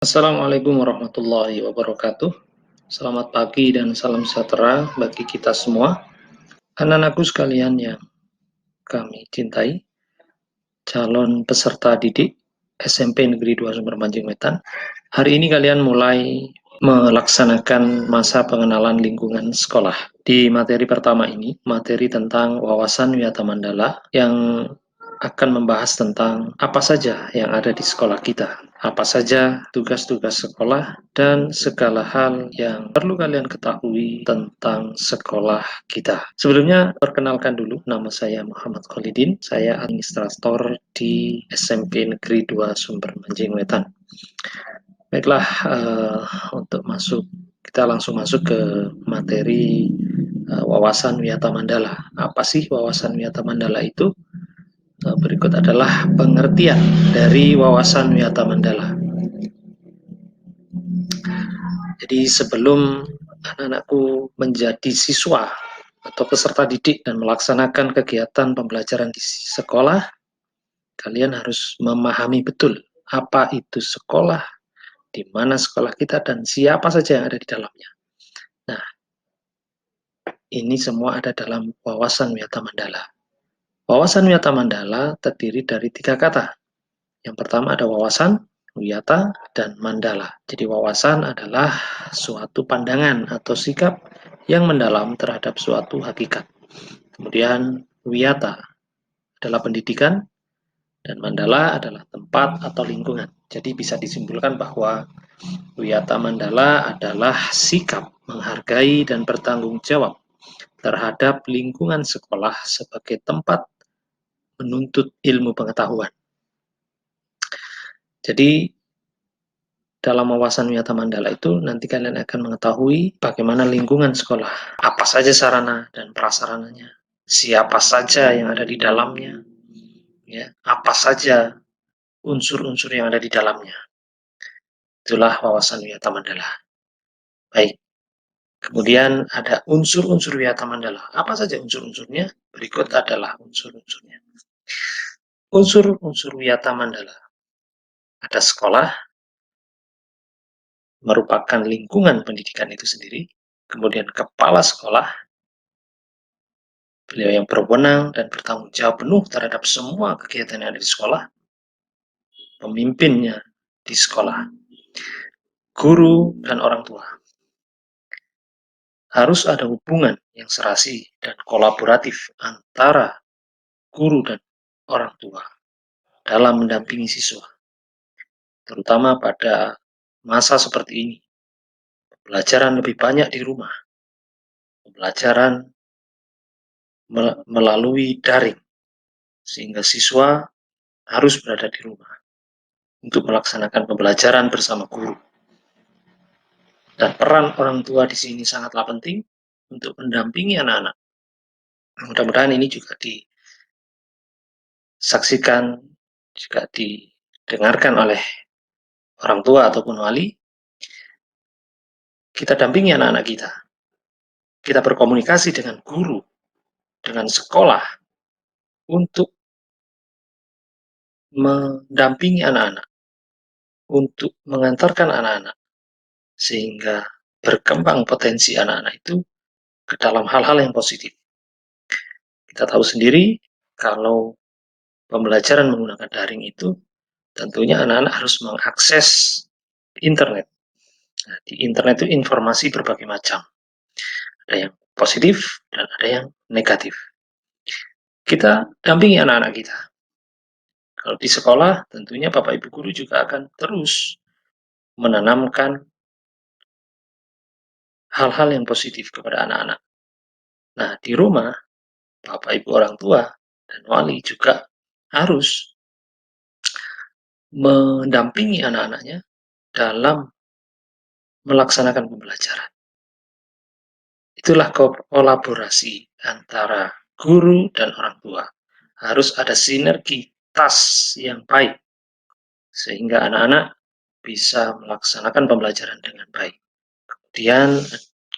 Assalamualaikum warahmatullahi wabarakatuh. Selamat pagi dan salam sejahtera bagi kita semua. Anak-anakku sekalian yang kami cintai, calon peserta didik SMP Negeri 2 Sumber Mancing Wetan. Hari ini kalian mulai melaksanakan masa pengenalan lingkungan sekolah. Di materi pertama ini, materi tentang wawasan Wiyata Mandala yang akan membahas tentang apa saja yang ada di sekolah kita, apa saja tugas-tugas sekolah, dan segala hal yang perlu kalian ketahui tentang sekolah kita. Sebelumnya, perkenalkan dulu, nama saya Muhammad Khalidin, saya administrator di SMP Negeri 2 Sumber Mancing Wetan. Baiklah, untuk kita langsung masuk ke materi wawasan Wiyata Mandala. Apa sih wawasan Wiyata Mandala itu? Berikut adalah pengertian dari wawasan Wiyata Mandala. Jadi sebelum anak-anakku menjadi siswa atau peserta didik dan melaksanakan kegiatan pembelajaran di sekolah, kalian harus memahami betul apa itu sekolah, di mana sekolah kita, dan siapa saja yang ada di dalamnya. Nah, ini semua ada dalam wawasan Wiyata Mandala. Wawasan Wiyata Mandala terdiri dari 3 kata. Yang pertama ada wawasan, wiyata, dan mandala. Jadi wawasan adalah suatu pandangan atau sikap yang mendalam terhadap suatu hakikat. Kemudian wiyata adalah pendidikan, dan mandala adalah tempat atau lingkungan. Jadi bisa disimpulkan bahwa wiyata mandala adalah sikap menghargai dan bertanggung jawab terhadap lingkungan sekolah sebagai tempat menuntut ilmu pengetahuan. Jadi dalam wawasan Wiyata Mandala itu nanti kalian akan mengetahui bagaimana lingkungan sekolah, apa saja sarana dan prasarananya, siapa saja yang ada di dalamnya, ya, apa saja unsur-unsur yang ada di dalamnya. Itulah wawasan Wiyata Mandala. Baik, kemudian ada unsur-unsur Wiyata Mandala. Apa saja unsur-unsurnya? Berikut adalah unsur-unsurnya. Unsur-unsur Wiyata Mandala. Ada sekolah, merupakan lingkungan pendidikan itu sendiri, kemudian kepala sekolah, beliau yang berwenang dan bertanggung jawab penuh terhadap semua kegiatan yang ada di sekolah, pemimpinnya di sekolah, guru dan orang tua. Harus ada hubungan yang serasi dan kolaboratif antara guru dan orang tua dalam mendampingi siswa, terutama pada masa seperti ini. Pembelajaran lebih banyak di rumah, pembelajaran melalui daring, sehingga siswa harus berada di rumah untuk melaksanakan pembelajaran bersama guru. Dan peran orang tua di sini sangatlah penting untuk mendampingi anak-anak. Mudah-mudahan ini juga disaksikan, juga didengarkan oleh orang tua ataupun wali. Kita dampingi anak-anak kita. Kita berkomunikasi dengan guru, dengan sekolah, untuk mendampingi anak-anak, untuk mengantarkan anak-anak, sehingga berkembang potensi anak-anak itu ke dalam hal-hal yang positif. Kita tahu sendiri, kalau pembelajaran menggunakan daring itu, tentunya anak-anak harus mengakses internet. Nah, di internet itu informasi berbagai macam. Ada yang positif dan ada yang negatif. Kita dampingi anak-anak kita. Kalau di sekolah, tentunya Bapak Ibu Guru juga akan terus menanamkan hal-hal yang positif kepada anak-anak. Nah, di rumah, Bapak Ibu orang tua dan wali juga harus mendampingi anak-anaknya dalam melaksanakan pembelajaran. Itulah kolaborasi antara guru dan orang tua. Harus ada sinergitas yang baik, sehingga anak-anak bisa melaksanakan pembelajaran dengan baik. Kemudian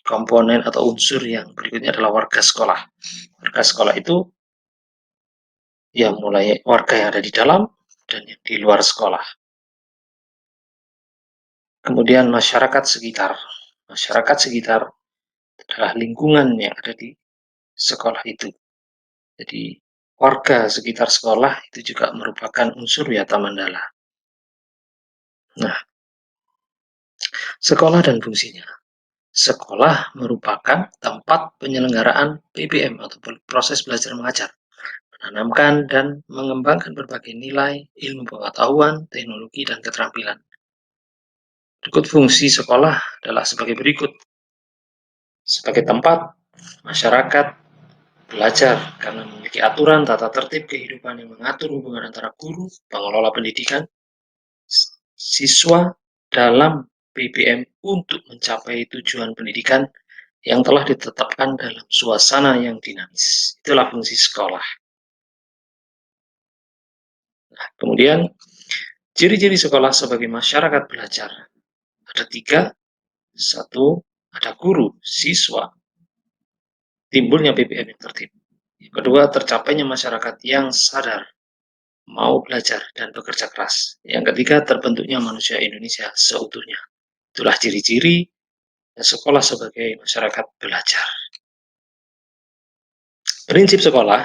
komponen atau unsur yang berikutnya adalah warga sekolah. Warga sekolah itu yang mulai warga yang ada di dalam dan yang di luar sekolah. Kemudian masyarakat sekitar. Masyarakat sekitar adalah lingkungan yang ada di sekolah itu. Jadi warga sekitar sekolah itu juga merupakan unsur Wiyata Mandala. Nah, sekolah dan fungsinya. Sekolah merupakan tempat penyelenggaraan PBM atau proses belajar mengajar, menanamkan dan mengembangkan berbagai nilai, ilmu pengetahuan, teknologi, dan keterampilan. Berikut fungsi sekolah adalah sebagai berikut. Sebagai tempat masyarakat belajar karena memiliki aturan tata tertib kehidupan yang mengatur hubungan antara guru, pengelola pendidikan, siswa dalam PBM untuk mencapai tujuan pendidikan yang telah ditetapkan dalam suasana yang dinamis. Itulah fungsi sekolah. Nah, kemudian ciri-ciri sekolah sebagai masyarakat belajar. Ada 3. 1. Ada guru, siswa, timbulnya PBM yang tertib. Yang kedua, tercapainya masyarakat yang sadar, mau belajar dan bekerja keras. Yang ketiga, terbentuknya manusia Indonesia seutuhnya. Itulah ciri-ciri sekolah sebagai masyarakat belajar. Prinsip sekolah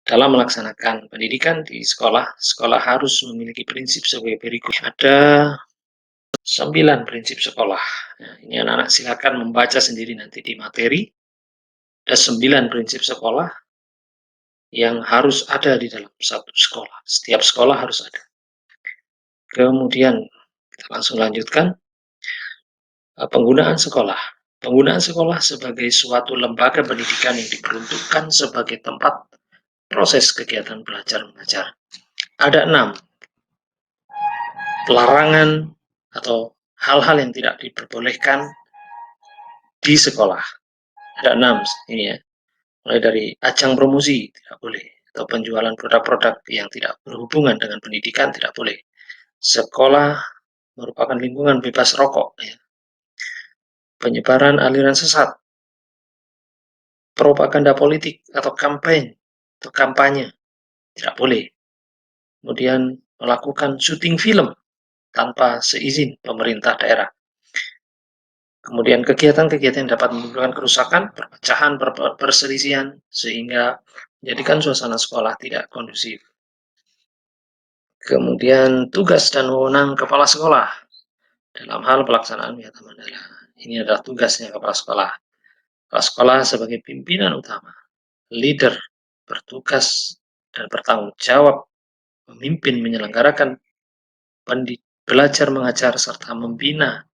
dalam melaksanakan pendidikan di sekolah, sekolah harus memiliki prinsip sebagai berikut. Ada 9 prinsip sekolah. Nah, ini anak-anak silakan membaca sendiri nanti di materi. Ada 9 prinsip sekolah yang harus ada di dalam satu sekolah. Setiap sekolah harus ada. Kemudian kita langsung lanjutkan. Penggunaan sekolah. Penggunaan sekolah sebagai suatu lembaga pendidikan yang diperuntukkan sebagai tempat proses kegiatan belajar mengajar. Ada 6 larangan atau hal-hal yang tidak diperbolehkan di sekolah. Ada 6 ini ya. Mulai dari ajang promosi tidak boleh, atau penjualan produk-produk yang tidak berhubungan dengan pendidikan tidak boleh. Sekolah merupakan lingkungan bebas rokok ya. Penyebaran aliran sesat, propaganda politik atau kampanye tidak boleh. Kemudian melakukan syuting film tanpa seizin pemerintah daerah. Kemudian kegiatan-kegiatan yang dapat menimbulkan kerusakan, perpecahan, perselisihan, sehingga menjadikan suasana sekolah tidak kondusif. Kemudian tugas dan wewenang kepala sekolah dalam hal pelaksanaan Wiyata Mandala. Ini adalah tugasnya kepala sekolah. Kepala sekolah sebagai pimpinan utama, leader, bertugas dan bertanggung jawab memimpin menyelenggarakan belajar mengajar serta membina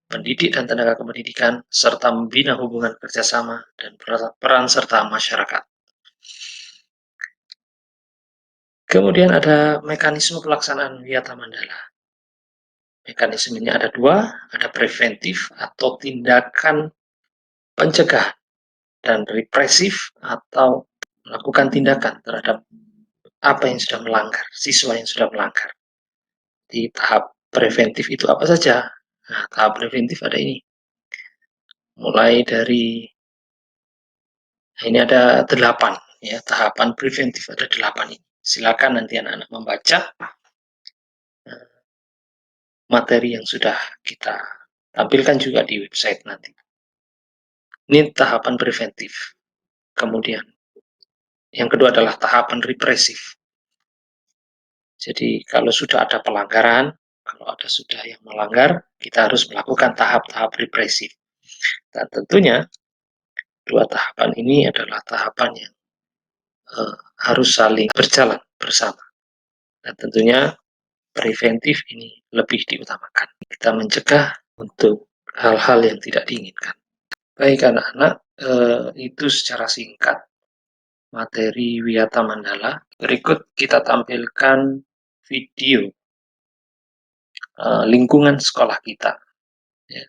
pendidik dan tenaga kependidikan, serta membina hubungan kerjasama dan peran serta masyarakat. Kemudian ada mekanisme pelaksanaan Wiyata Mandala. Mekanismenya ada 2, ada preventif atau tindakan pencegahan, dan represif atau melakukan tindakan terhadap apa yang sudah melanggar, siswa yang sudah melanggar. Di tahap preventif itu apa saja? Nah, tahap preventif ada ini. Mulai dari ini ada 8 ya, tahapan preventif ada 8 ini. Silakan nanti anak-anak membaca materi yang sudah kita tampilkan juga di website nanti. Ini tahapan preventif. Kemudian yang kedua adalah tahapan represif. Jadi kalau sudah ada pelanggaran, kalau ada sudah yang melanggar, kita harus melakukan tahap-tahap represif. Dan tentunya 2 tahapan ini adalah tahapan yang harus saling berjalan bersama. Dan tentunya preventif ini lebih diutamakan. Kita mencegah untuk hal-hal yang tidak diinginkan. Baik anak-anak, itu secara singkat materi Wiyata Mandala. Berikut kita tampilkan video lingkungan sekolah kita. Ya.